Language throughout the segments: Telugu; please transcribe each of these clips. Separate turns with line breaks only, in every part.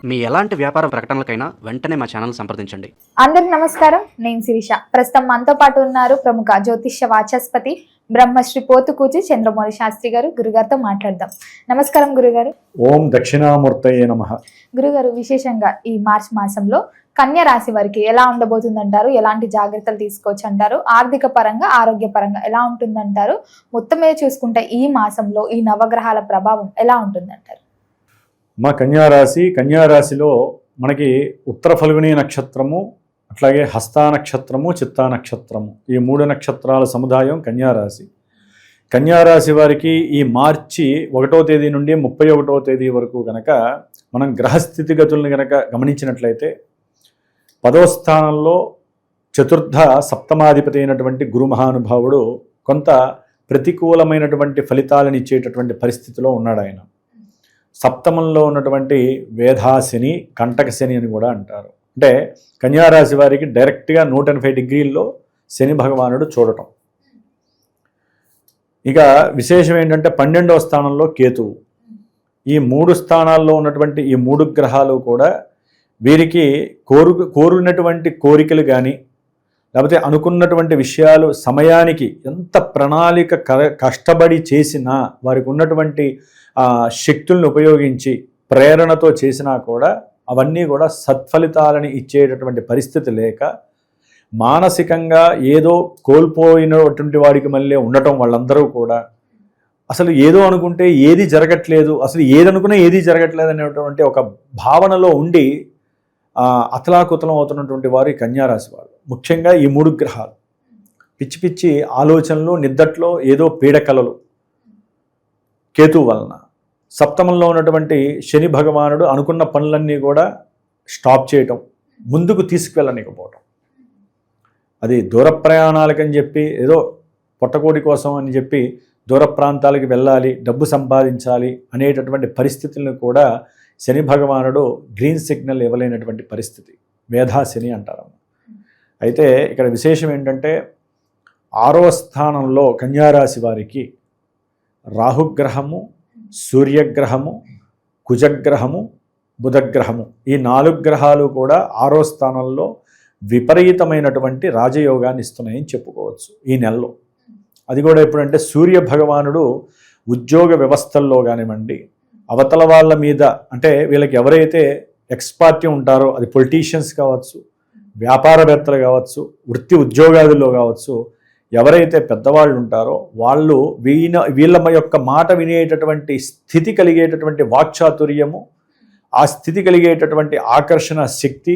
మీ ఎలాంటి వ్యాపార ప్రకటనలకైనా వెంటనే మా ఛానల్ సంప్రదించండి.
అందరికి నమస్కారం. నేను శిరీష. ప్రస్తుతం మనతో పాటు ఉన్నారు ప్రముఖ జ్యోతిష్య వాచస్పతి బ్రహ్మశ్రీ పోతుకూచి చంద్రమౌళి శాస్త్రి గారు. గురుగారితో మాట్లాడదాం. నమస్కారం గురుగారు.
ఓం దక్షిణామూర్తయే నమః.
గురుగారు, విశేషంగా ఈ మార్చి మాసంలో కన్యా రాశి వారికి ఎలా ఉండబోతుందంటారు? ఎలాంటి జాగ్రత్తలు తీసుకోవచ్చు అంటారు? ఆర్థిక పరంగా, ఆరోగ్య పరంగా ఎలా ఉంటుందంటారు? మొత్తం మీద చూసుకుంటే ఈ మాసంలో ఈ నవగ్రహాల ప్రభావం ఎలా ఉంటుందంటారు?
మా కన్యారాశిలో మనకి ఉత్తర ఫల్గుని నక్షత్రము, అట్లాగే హస్తా నక్షత్రము, చిత్తా నక్షత్రము, ఈ 3 నక్షత్రాల సముదాయం కన్యారాశి. కన్యారాశి వారికి ఈ మార్చి 1వ తేదీ నుండి 31వ తేదీ వరకు కనుక మనం గ్రహస్థితిగతులను కనుక గమనించినట్లయితే 10వ స్థానంలో చతుర్థ సప్తమాధిపతి అయినటువంటి గురు మహానుభావుడు కొంత ప్రతికూలమైనటువంటి ఫలితాలను ఇచ్చేటటువంటి పరిస్థితిలో ఉన్నాడు. ఆయన సప్తమంలో ఉన్నటువంటి వేధాశని, కంటకశని అని కూడా అంటారు. అంటే కన్యారాశి వారికి డైరెక్ట్గా 180 డిగ్రీల్లో శని భగవానుడు చూడటం. ఇక విశేషం ఏంటంటే 12వ స్థానంలో కేతువు. ఈ 3 స్థానాల్లో ఉన్నటువంటి ఈ 3 గ్రహాలు కూడా వీరికి కోరినటువంటి కోరికలు కానీ, లేకపోతే అనుకున్నటువంటి విషయాలు సమయానికి ఎంత ప్రణాళిక కష్టపడి చేసినా, వారికి ఉన్నటువంటి శక్తులను ఉపయోగించి ప్రేరణతో చేసినా కూడా అవన్నీ కూడా సత్ఫలితాలని ఇచ్చేటటువంటి పరిస్థితి లేక, మానసికంగా ఏదో కోల్పోయినటువంటి వారికి మళ్ళీ ఉండటం, వాళ్ళందరూ కూడా అసలు ఏదో అనుకుంటే ఏది జరగట్లేదు, అసలు ఏది అనుకున్నా ఏది జరగట్లేదు అనేటువంటి ఒక భావనలో ఉండి అతలాకుతలం అవుతున్నటువంటి వారు ఈ కన్యారాశి వాళ్ళు. ముఖ్యంగా ఈ 3 గ్రహాలు పిచ్చి పిచ్చి ఆలోచనలు, నిద్దట్లో ఏదో పీడకలలు కేతు వలన. సప్తమంలో ఉన్నటువంటి శని భగవానుడు అనుకున్న పనులన్నీ కూడా స్టాప్ చేయటం, ముందుకు తీసుకువెళ్ళనికపోవటం. అది దూర ప్రయాణాలకని చెప్పి, ఏదో పొట్టకోడి కోసం అని చెప్పి దూర ప్రాంతాలకు వెళ్ళాలి, డబ్బు సంపాదించాలి అనేటటువంటి పరిస్థితులను కూడా శని భగవానుడు గ్రీన్ సిగ్నల్ ఇవ్వలేనటువంటి పరిస్థితి. వేధాశని అంటారు. అయితే ఇక్కడ విశేషం ఏంటంటే 6వ స్థానంలో కన్యారాశి వారికి రాహుగ్రహము, సూర్యగ్రహము, కుజగ్రహము, బుధగ్రహము, ఈ 4 గ్రహాలు కూడా 6వ స్థానంలో విపరీతమైనటువంటి రాజయోగాన్ని ఇస్తున్నాయని చెప్పుకోవచ్చు ఈ నెలలో. అది కూడా ఎప్పుడంటే సూర్య భగవానుడు ఉద్యోగ వ్యవస్థల్లో కానివ్వండి, అవతల వాళ్ళ మీద, అంటే వీళ్ళకి ఎవరైతే ఎక్స్పర్టీ ఉంటారో, అది పొలిటీషియన్స్ కావచ్చు, వ్యాపారవేత్తలు కావచ్చు, వృత్తి ఉద్యోగాదుల్లో కావచ్చు, ఎవరైతే పెద్దవాళ్ళు ఉంటారో వాళ్ళు వీళ్ళ యొక్క మాట వినేటటువంటి స్థితి కలిగేటటువంటి వాక్చాతుర్యము, ఆ స్థితి కలిగేటటువంటి ఆకర్షణ శక్తి,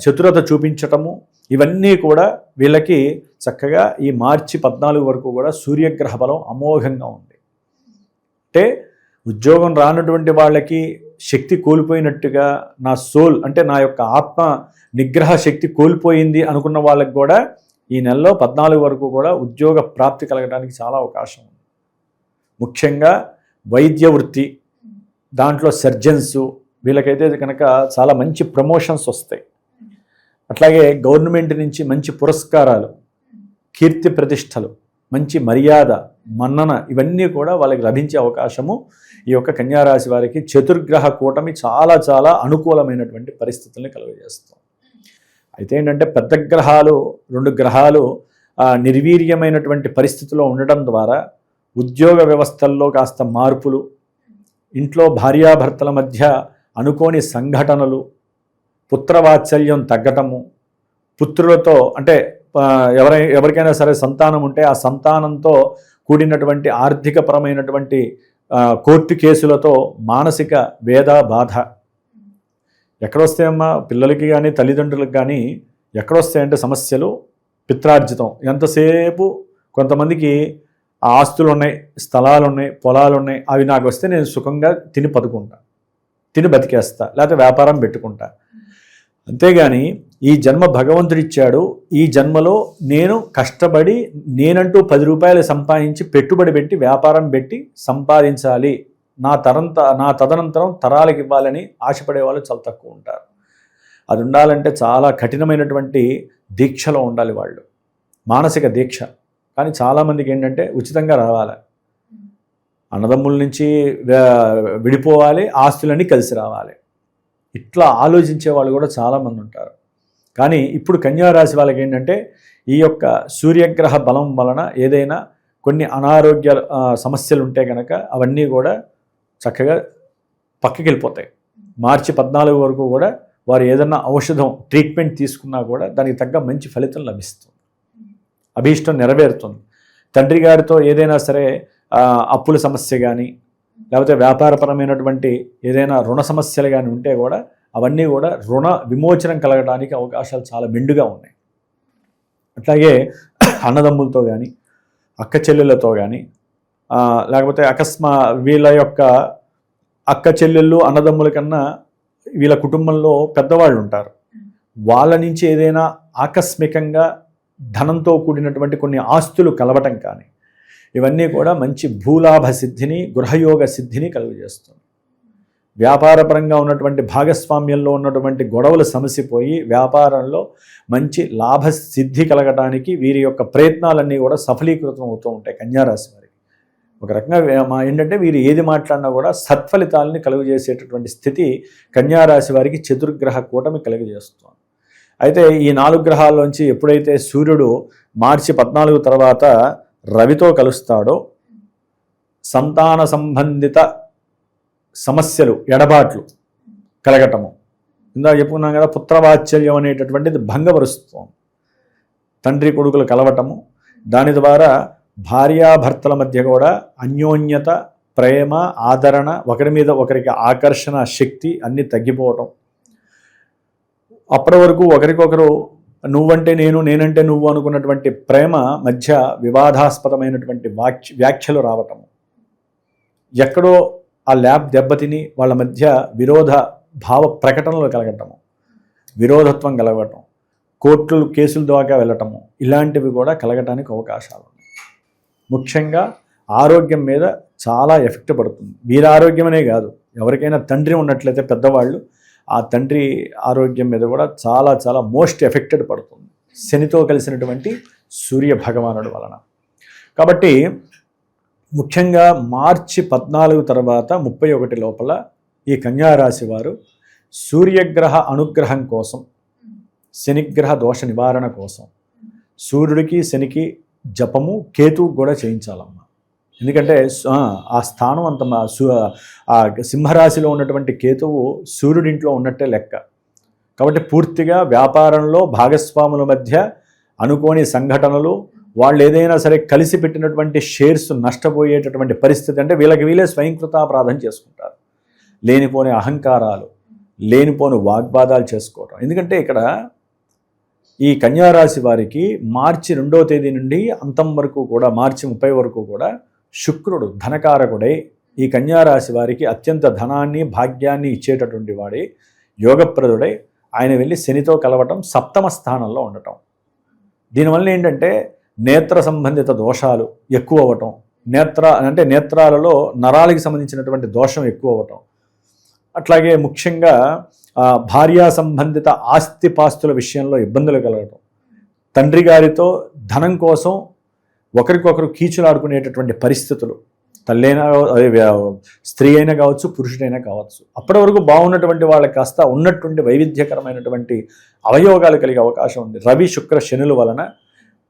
చతురత చూపించటము, ఇవన్నీ కూడా వీళ్ళకి చక్కగా ఈ మార్చి 14 వరకు కూడా సూర్యగ్రహ బలం అమోఘంగా ఉంది. అంటే ఉద్యోగం రానటువంటి వాళ్ళకి శక్తి కోల్పోయినట్టుగా, నా సోల్ అంటే నా యొక్క ఆత్మ నిగ్రహ శక్తి కోల్పోయింది అనుకున్న వాళ్ళకి కూడా ఈ నెలలో 14 వరకు కూడా ఉద్యోగ ప్రాప్తి కలగడానికి చాలా అవకాశం ఉంది. ముఖ్యంగా వైద్య వృత్తి, దాంట్లో సర్జన్సు, వీళ్ళకైతే కనుక చాలా మంచి ప్రమోషన్స్ వస్తాయి. అట్లాగే గవర్నమెంట్ నుంచి మంచి పురస్కారాలు, కీర్తి ప్రతిష్టలు, మంచి మర్యాద, మన్నన, ఇవన్నీ కూడా వాళ్ళకి లభించే అవకాశము ఈ యొక్క కన్యారాశి వారికి చతుర్గ్రహ కూటమి చాలా చాలా అనుకూలమైనటువంటి పరిస్థితుల్ని కలుగజేస్తాం. అయితే ఏంటంటే పెద్ద గ్రహాలు, 2 గ్రహాలు నిర్వీర్యమైనటువంటి పరిస్థితిలో ఉండడం ద్వారా ఉద్యోగ వ్యవస్థల్లో కాస్త మార్పులు, ఇంట్లో భార్యాభర్తల మధ్య అనుకోని సంఘటనలు, పుత్రవాత్సల్యం తగ్గటము, పుత్రులతో అంటే ఎవరికైనా సరే సంతానం ఉంటే ఆ సంతానంతో కూడినటువంటి ఆర్థికపరమైనటువంటి కోర్టు కేసులతో మానసిక వేద బాధ ఎక్కడొస్తాయమ్మా? పిల్లలకి కానీ తల్లిదండ్రులకు కానీ ఎక్కడొస్తాయంటే సమస్యలు పిత్రార్జితం. ఎంతసేపు కొంతమందికి ఆస్తులు ఉన్నాయి, స్థలాలు ఉన్నాయి, పొలాలు ఉన్నాయి, అవి నాకు వస్తే నేను సుఖంగా తిని బతుకుంటా, తిని బతికేస్తా, లేకపోతే వ్యాపారం పెట్టుకుంటా. అంతేగాని ఈ జన్మ భగవంతుడిచ్చాడు, ఈ జన్మలో నేను కష్టపడి నేనంటూ 10 రూపాయలు సంపాదించి పెట్టుబడి పెట్టి వ్యాపారం పెట్టి సంపాదించాలి, నా తదనంతరం తరాలకు ఇవ్వాలని ఆశపడే వాళ్ళు చాలా తక్కువ ఉంటారు. అది ఉండాలంటే చాలా కఠినమైనటువంటి దీక్షలో ఉండాలి వాళ్ళు, మానసిక దీక్ష. కానీ చాలామందికి ఏంటంటే ఉచితంగా రావాలి, అన్నదమ్ముల నుంచి విడిపోవాలి, ఆస్తులన్నీ కలిసి రావాలి. ఇట్లా ఆలోచించే వాళ్ళు కూడా చాలామంది ఉంటారు. కానీ ఇప్పుడు కన్యా రాశి వాళ్ళకి ఏంటంటే ఈ యొక్క సూర్యగ్రహ బలం వలన ఏదైనా కొన్ని అనారోగ్య సమస్యలు ఉంటే కనుక అవన్నీ కూడా చక్కగా పక్కకి వెళ్ళిపోతాయి. మార్చి 14 వరకు కూడా వారు ఏదన్నా ఔషధం ట్రీట్మెంట్ తీసుకున్నా కూడా దానికి తగ్గ మంచి ఫలితం లభిస్తుంది, అభీష్టం నెరవేరుతుంది. తండ్రి గారితో ఏదైనా సరే అప్పుల సమస్య కానీ లేకపోతే వ్యాపారపరమైనటువంటి ఏదైనా రుణ సమస్యలు కానీ ఉంటే కూడా అవన్నీ కూడా రుణ విమోచనం కలగడానికి అవకాశాలు చాలా మెండుగా ఉన్నాయి. అట్లాగే అన్నదమ్ములతో కానీ అక్క చెల్లెళ్ళతో కానీ లేకపోతే వీళ్ళ యొక్క అక్క చెల్లెళ్ళు అన్నదమ్ముల కన్నా వీళ్ళ కుటుంబంలో పెద్దవాళ్ళు ఉంటారు. వాళ్ళ నుంచి ఏదైనా ఆకస్మికంగా ధనంతో కూడినటువంటి కొన్ని ఆస్తులు కలవటం కానీ ఇవన్నీ కూడా మంచి భూలాభ సిద్ధిని గృహయోగ సిద్ధిని కలుగజేస్తుంది. వ్యాపారపరంగా ఉన్నటువంటి భాగస్వామ్యంలో ఉన్నటువంటి గొడవలు సమసిపోయి వ్యాపారంలో మంచి లాభ సిద్ధి కలగడానికి వీరి యొక్క ప్రయత్నాలన్నీ కూడా సఫలీకృతం అవుతూ ఉంటాయి కన్యారాశి వారికి. ఒక రకంగా ఏంటంటే వీరు ఏది మాట్లాడినా కూడా సత్ఫలితాలని కలుగజేసేటటువంటి స్థితి కన్యారాశి వారికి చతుర్గ్రహ కూటమి కలుగజేస్తుంది. అయితే ఈ 4 గ్రహాల్లోంచి ఎప్పుడైతే సూర్యుడు మార్చి 14 తర్వాత రవితో కలుస్తాడో సంతాన సంబంధిత సమస్యలు ఎడబాట్లు కలగటము, ఇందాక చెప్పుకున్నాం కదా, పుత్రవాత్సల్యం అనేటటువంటిది భంగపరుస్తుంది. తండ్రి కొడుకులు కలవటము, దాని ద్వారా భార్యాభర్తల మధ్య కూడా అన్యోన్యత, ప్రేమ, ఆదరణ, ఒకరి మీద ఒకరికి ఆకర్షణ శక్తి అన్నీ తగ్గిపోవటం. అప్పటి వరకు ఒకరికొకరు నువ్వంటే నేను నేనంటే నువ్వు అనుకున్నటువంటి ప్రేమ మధ్య వివాదాస్పదమైనటువంటి వ్యాఖ్యలు రావటము, ఎక్కడో ఆ ల్యాబ్ దెబ్బతిని వాళ్ళ మధ్య విరోధ భావ ప్రకటనలు కలగటము, విరోధత్వం కలగటం, కోర్టులు కేసుల దాకా వెళ్ళటము, ఇలాంటివి కూడా కలగటానికి అవకాశాలు ఉన్నాయి. ముఖ్యంగా ఆరోగ్యం మీద చాలా ఎఫెక్ట్ పడుతుంది. వీరి ఆరోగ్యమనే కాదు, ఎవరికైనా తండ్రి ఉన్నట్లయితే పెద్దవాళ్ళు ఆ తండ్రి ఆరోగ్యం మీద కూడా చాలా చాలా మోస్ట్ ఎఫెక్టెడ్ పడుతుంది శనితో కలిసినటువంటి సూర్య భగవానుడు వలన. కాబట్టి ముఖ్యంగా మార్చి 14 తర్వాత 31 లోపల ఈ కన్యారాశి వారు సూర్యగ్రహ అనుగ్రహం కోసం, శనిగ్రహ దోష నివారణ కోసం సూర్యుడికి శనికి జపము, కేతువు కూడా చేయించాలమ్మా. ఎందుకంటే ఆ స్థానం అంత ఆ సింహరాశిలో ఉన్నటువంటి కేతువు సూర్యుడింట్లో ఉన్నట్టే లెక్క. కాబట్టి పూర్తిగా వ్యాపారంలో భాగస్వాముల మధ్య అనుకోని సంఘటనలు, వాళ్ళు ఏదైనా సరే కలిసి పెట్టినటువంటి షేర్స్ నష్టపోయేటటువంటి పరిస్థితి, అంటే వీళ్ళే స్వయంకృతాపరాధం చేసుకుంటారు. లేనిపోని అహంకారాలు, లేనిపోని వాగ్వాదాలు చేసుకోవటం. ఎందుకంటే ఇక్కడ ఈ కన్యారాశి వారికి మార్చి 2వ తేదీ నుండి అంతం వరకు కూడా, మార్చి 30 వరకు కూడా శుక్రుడు ధనకారకుడై ఈ కన్యారాశి వారికి అత్యంత ధనాన్ని భాగ్యాన్ని ఇచ్చేటటువంటి వాడే యోగప్రదుడై ఆయన వెళ్ళి శనితో కలవటం, 7వ స్థానంలో ఉండటం. దీనివల్ల ఏంటంటే నేత్ర సంబంధిత దోషాలు ఎక్కువ అవ్వటం, నేత్రాలలో నరాలకి సంబంధించినటువంటి దోషం ఎక్కువ అవ్వటం, అట్లాగే ముఖ్యంగా భార్యా సంబంధిత ఆస్తిపాస్తుల విషయంలో ఇబ్బందులు కలగటం, తండ్రి గారితో ధనం కోసం ఒకరికొకరు కీచులాడుకునేటటువంటి పరిస్థితులు, తల్లైనా స్త్రీ అయినా కావచ్చు, పురుషుడైనా కావచ్చు. అప్పటి వరకు బాగున్నటువంటి వాళ్ళకి కాస్త ఉన్నటువంటి వైవిధ్యకరమైనటువంటి అవయోగాలు కలిగే అవకాశం ఉంది. రవి శుక్ర శనుల వలన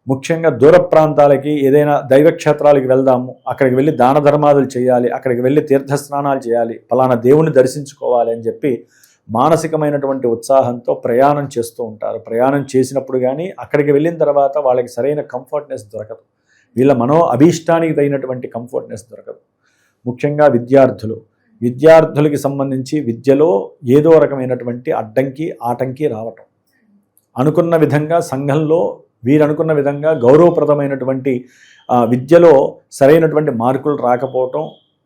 ముఖ్యంగా దూర ప్రాంతాలకి, ఏదైనా దైవక్షేత్రాలకి వెళ్దాము, అక్కడికి వెళ్ళి దాన ధర్మాదులు చేయాలి, అక్కడికి వెళ్ళి తీర్థస్నానాలు చేయాలి, ఫలానా దేవుని దర్శించుకోవాలి అని చెప్పి మానసికమైనటువంటి ఉత్సాహంతో ప్రయాణం చేస్తూ ఉంటారు. ప్రయాణం చేసినప్పుడు కానీ అక్కడికి వెళ్ళిన తర్వాత వాళ్ళకి సరైన కంఫర్ట్నెస్ దొరకదు, వీళ్ళ మనో అభీష్టానికి తగినటువంటి కంఫర్ట్నెస్ దొరకదు. ముఖ్యంగా విద్యార్థులకి సంబంధించి విద్యలో ఏదో రకమైనటువంటి అడ్డంకి ఆటంకి రావటం, అనుకున్న విధంగా సంఘంలో వీరు అనుకున్న విధంగా గౌరవప్రదమైనటువంటి విద్యలో సరైనటువంటి మార్కులు రాకపోవటం,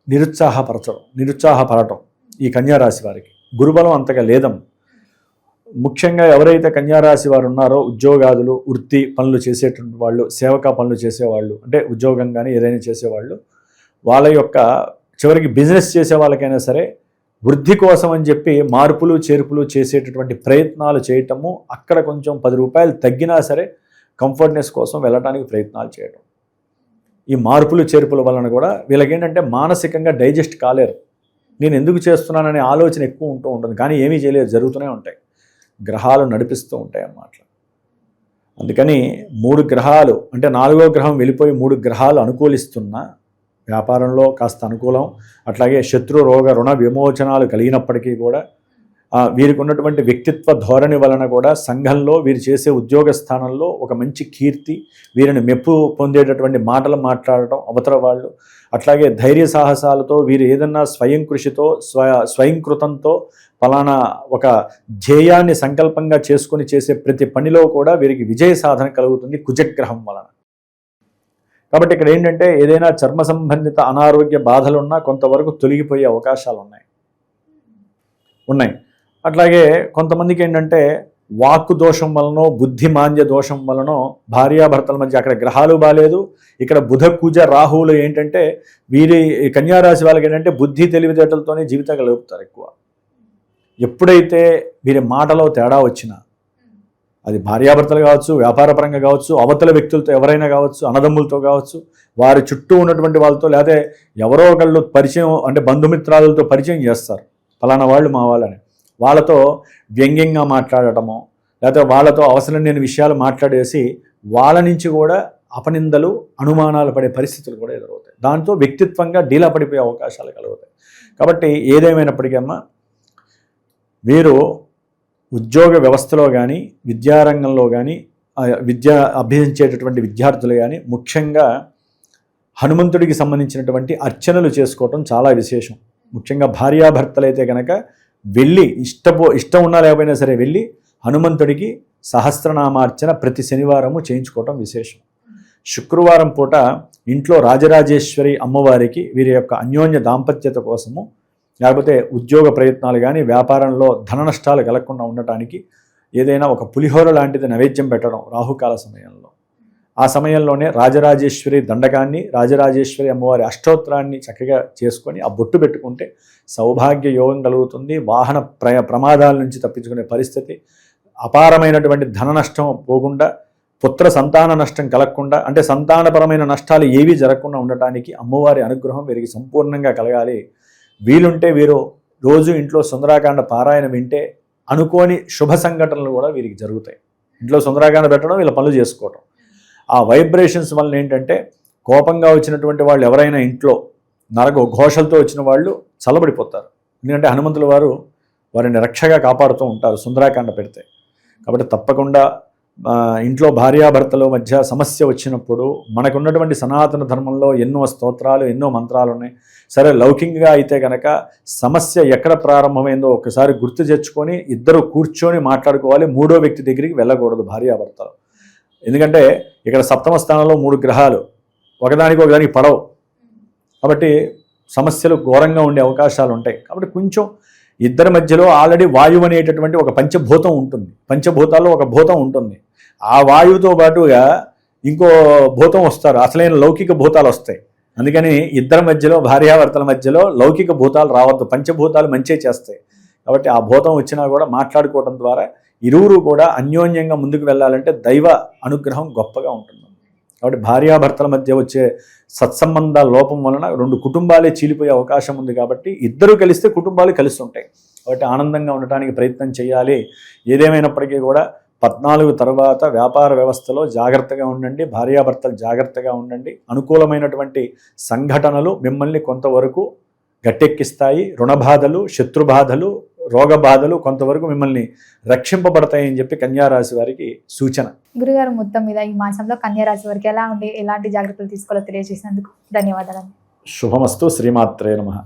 నిరుత్సాహపడటం ఈ కన్యారాశి వారికి. గురుబలం అంతగా లేదం. ముఖ్యంగా ఎవరైతే కన్యారాశి వారు ఉన్నారో ఉద్యోగాదులు, వృత్తి పనులు చేసేటువంటి వాళ్ళు, సేవకా పనులు చేసేవాళ్ళు, అంటే ఉద్యోగం కానీ ఏదైనా చేసేవాళ్ళు, వాళ్ళ యొక్క చివరికి బిజినెస్ చేసే వాళ్ళకైనా సరే వృద్ధి కోసం అని చెప్పి మార్పులు చేర్పులు చేసేటటువంటి ప్రయత్నాలు చేయటము, అక్కడ కొంచెం 10 రూపాయలు తగ్గినా సరే కంఫర్ట్నెస్ కోసం వెళ్ళడానికి ప్రయత్నాలు చేయటం. ఈ మార్పులు చేర్పుల వలన కూడా వీళ్ళకేంటంటే మానసికంగా డైజెస్ట్ కాలేరు. నేను ఎందుకు చేస్తున్నాననే ఆలోచన ఎక్కువ ఉంటుంది, కానీ ఏమీ చేయలేదు, జరుగుతూనే ఉంటాయి, గ్రహాలు నడిపిస్తూ ఉంటాయి అన్నమాట. అందుకని 3 గ్రహాలు అంటే 4వ గ్రహం వెళ్ళిపోయి 3 గ్రహాలు అనుకూలిస్తున్నా వ్యాపారంలో కాస్త అనుకూలం, అట్లాగే శత్రు రోగ రుణ విమోచనాలు కలిగినప్పటికీ కూడా వీరికి ఉన్నటువంటి వ్యక్తిత్వ ధోరణి వలన కూడా సంఘంలో వీరు చేసే ఉద్యోగ స్థానంలో ఒక మంచి కీర్తి, వీరిని మెప్పు పొందేటటువంటి మాటలు మాట్లాడటం అవతల వాళ్ళు, అట్లాగే ధైర్య సాహసాలతో వీరు ఏదన్నా స్వయం కృషితో స్వయంకృతంతో ఫలానా ఒక ధ్యేయాన్ని సంకల్పంగా చేసుకొని చేసే ప్రతి పనిలో కూడా వీరికి విజయ సాధన కలుగుతుంది కుజగ్రహం వలన. కాబట్టి ఇక్కడ ఏంటంటే ఏదైనా చర్మ సంబంధిత అనారోగ్య బాధలున్నా కొంతవరకు తొలగిపోయే అవకాశాలు ఉన్నాయి. అట్లాగే కొంతమందికి ఏంటంటే వాక్కు దోషం వలనో బుద్ధి మాంద్య దోషం వలనో భార్యాభర్తల మధ్య అక్కడ గ్రహాలు బాలేదు, ఇక్కడ బుధ కుజ రాహువులు ఏంటంటే వీరి కన్యారాశి వాళ్ళకి ఏంటంటే బుద్ధి తెలివితేటలతోనే జీవితం గలుపుతారు ఎక్కువ. ఎప్పుడైతే వీరి మాటలో తేడా వచ్చినా అది భార్యాభర్తలు కావచ్చు, వ్యాపారపరంగా కావచ్చు, అవతల వ్యక్తులతో ఎవరైనా కావచ్చు, అన్నదమ్ములతో కావచ్చు, వారి చుట్టూ ఉన్నటువంటి వాళ్ళతో, లేదా ఎవరో ఒకళ్ళు పరిచయం అంటే బంధుమిత్రాలతో పరిచయం చేస్తారు, ఫలానా వాళ్ళు మా వాళ్ళని, వాళ్ళతో వ్యంగ్యంగా మాట్లాడటమో లేకపోతే వాళ్ళతో అవసరం లేని విషయాలు మాట్లాడేసి వాళ్ళ నుంచి కూడా అపనిందలు అనుమానాలు పడే పరిస్థితులు కూడా ఎదురవుతాయి. దాంతో వ్యక్తిత్వంగా డీలా పడిపోయే అవకాశాలు కలుగుతాయి. కాబట్టి ఏదేమైనప్పటికీ అమ్మ, వీరు ఉద్యోగ వ్యవస్థలో కానీ విద్యారంగంలో కానీ అభ్యసించేటటువంటి విద్యార్థులు కానీ ముఖ్యంగా హనుమంతుడికి సంబంధించినటువంటి అర్చనలు చేసుకోవటం చాలా విశేషం. ముఖ్యంగా భార్యాభర్తలైతే కనుక వెళ్ళి ఇష్టం ఉన్నా లేకపోయినా సరే వెళ్ళి హనుమంతుడికి సహస్రనామార్చన ప్రతి శనివారము చేయించుకోవటం విశేషం. శుక్రవారం పూట ఇంట్లో రాజరాజేశ్వరి అమ్మవారికి వీరి యొక్క అన్యోన్య దాంపత్యత కోసము, లేకపోతే ఉద్యోగ ప్రయత్నాలు కానీ వ్యాపారంలో ధన నష్టాలు కలగకుండా ఉండటానికి ఏదైనా ఒక పులిహోర లాంటిది నైవేద్యం పెట్టడం రాహుకాల సమయంలో. ఆ సమయంలోనే రాజరాజేశ్వరి దండకాన్ని, రాజరాజేశ్వరి అమ్మవారి అష్టోత్తరాన్ని చక్కగా చేసుకొని ఆ బొట్టు పెట్టుకుంటే సౌభాగ్య యోగం కలుగుతుంది, వాహన ప్రమాదాల నుంచి తప్పించుకునే పరిస్థితి, అపారమైనటువంటి ధన నష్టం పోకుండా, పుత్ర సంతాన నష్టం కలగకుండా, అంటే సంతానపరమైన నష్టాలు ఏవీ జరగకుండా ఉండటానికి అమ్మవారి అనుగ్రహం వీరికి సంపూర్ణంగా కలగాలి. వీలుంటే వీరు రోజు ఇంట్లో సుందరాకాండ పారాయణ వింటే అనుకోని శుభ సంఘటనలు కూడా వీరికి జరుగుతాయి. ఇంట్లో సుందరాకాండ పెట్టడం, వీళ్ళ పనులు చేసుకోవటం. ఆ వైబ్రేషన్స్ వల్ల ఏంటంటే కోపంగా వచ్చినటువంటి వాళ్ళు ఎవరైనా ఇంట్లో ఘోషలతో వచ్చిన వాళ్ళు చల్లబడిపోతారు. ఎందుకంటే హనుమంతుల వారు వారిని రక్షగా కాపాడుతూ ఉంటారు సుందరాకాండ పెడితే. కాబట్టి తప్పకుండా ఇంట్లో భార్యాభర్తల మధ్య సమస్య వచ్చినప్పుడు మనకున్నటువంటి సనాతన ధర్మంలో ఎన్నో స్తోత్రాలు, ఎన్నో మంత్రాలు ఉన్నాయి. సరే, లౌకికంగా అయితే కనుక సమస్య ఎక్కడ ప్రారంభమైందో ఒకసారి గుర్తు తెచ్చుకొని ఇద్దరు కూర్చొని మాట్లాడుకోవాలి. 3వ వ్యక్తి దగ్గరికి వెళ్ళకూడదు భార్యాభర్తలు. ఎందుకంటే ఇక్కడ సప్తమ స్థానంలో 3 గ్రహాలు ఒకదానికి పడవు. కాబట్టి సమస్యలు ఘోరంగా ఉండే అవకాశాలు ఉంటాయి. కాబట్టి కొంచెం ఇద్దరి మధ్యలో ఆల్రెడీ వాయువు అనేటటువంటి ఒక పంచభూతం ఉంటుంది. పంచభూతాల్లో ఒక భూతం ఉంటుంది. ఆ వాయువుతో పాటుగా ఇంకో భూతం వస్తారు, అసలైన లౌకిక భూతాలు వస్తాయి. అందుకని ఇద్దరి మధ్యలో, భార్యాభర్తల మధ్యలో లౌకిక భూతాలు రావద్దు. పంచభూతాలు మంచే చేస్తాయి. కాబట్టి ఆ భూతం వచ్చినా కూడా మాట్లాడుకోవడం ద్వారా ఇరువురు కూడా అన్యోన్యంగా ముందుకు వెళ్ళాలంటే దైవ అనుగ్రహం గొప్పగా ఉంటుంది. కాబట్టి భార్యాభర్తల మధ్య వచ్చే సత్సంబంధాల లోపం వలన 2 కుటుంబాలే చీలిపోయే అవకాశం ఉంది. కాబట్టి ఇద్దరు కలిస్తే కుటుంబాలు కలిసి ఉంటాయి. కాబట్టి ఆనందంగా ఉండటానికి ప్రయత్నం చేయాలి. ఏదేమైనప్పటికీ కూడా 14 తర్వాత వ్యాపార వ్యవస్థలో జాగ్రత్తగా ఉండండి, భార్యాభర్తలు జాగ్రత్తగా ఉండండి. అనుకూలమైనటువంటి సంఘటనలు మిమ్మల్ని కొంతవరకు గట్టెక్కిస్తాయి. రుణబాధలు, శత్రుబాధలు, రోగ బాధలు కొంతవరకు మిమ్మల్ని రక్షింపబడతాయని చెప్పి కన్యారాశి వారికి సూచన.
గురుగారు, మొత్తం మీద ఈ మాసంలో కన్యారాశి వారికి ఎలా ఉండి ఎలాంటి జాగ్రత్తలు తీసుకోవాలో తెలియజేసినందుకు ధన్యవాదాలు.
శుభమస్తు. శ్రీమాత్రే నమః.